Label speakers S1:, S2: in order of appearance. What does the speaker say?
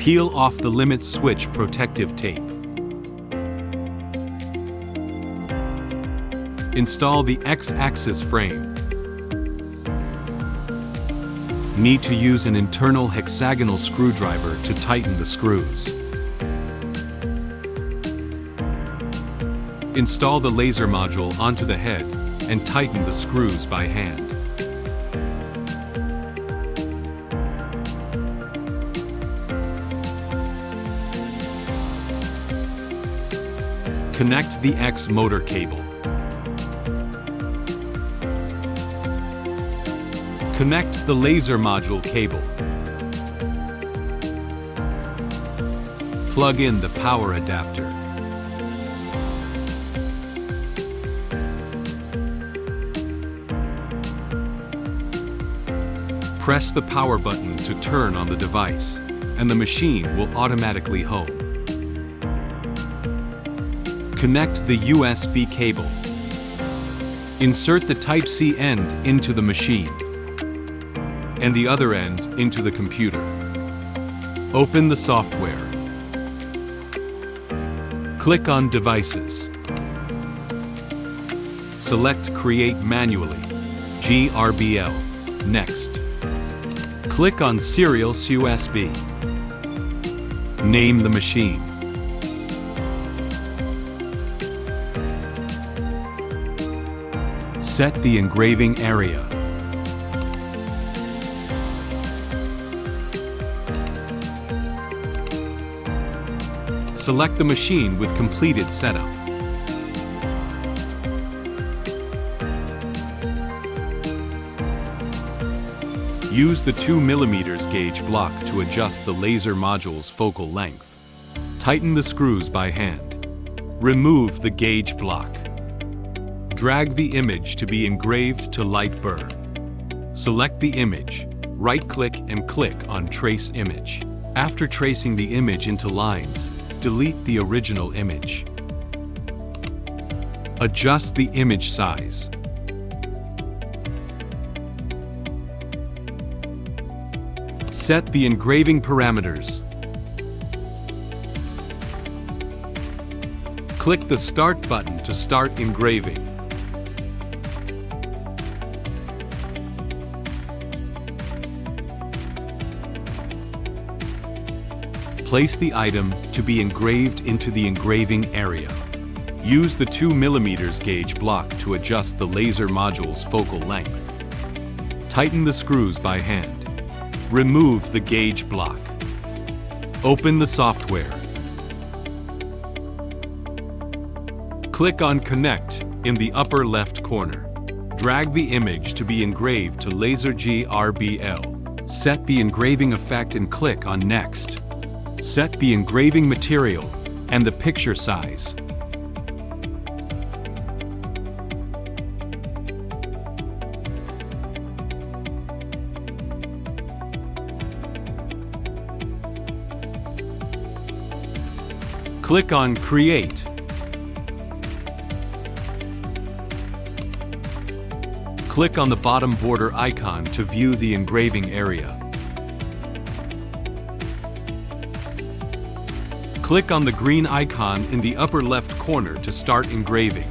S1: Peel off the limit switch protective tape. Install the X-axis frame. Need to use an internal hexagonal screwdriver to tighten the screws. Install the laser module onto the head and tighten the screws by hand. Connect the X motor cable. Connect the laser module cable. Plug in the power adapter. Press the power button to turn on the device, and the machine will automatically home. Connect the USB cable. Insert the Type-C end into the machine, and the other end into the computer. Open the software. Click on Devices. Select Create Manually, GRBL. Next. Click on Serial USB. Name the machine. Set the engraving area. Select the machine with completed setup. Use the 2mm gauge block to adjust the laser module's focal length. Tighten the screws by hand. Remove the gauge block. Drag the image to be engraved to LightBurn. Select the image, right-click and click on Trace Image. After tracing the image into lines, delete the original image. Adjust the image size. Set the engraving parameters. Click the Start button to start engraving. Place the item to be engraved into the engraving area. Use the 2mm gauge block to adjust the laser module's focal length. Tighten the screws by hand. Remove the gauge block. Open the software. Click on Connect in the upper left corner. Drag the image to be engraved to LaserGRBL. Set the engraving effect and click on Next. Set the engraving material and the picture size. Click on Create. Click on the bottom border icon to view the engraving area. Click on the green icon in the upper left corner to start engraving.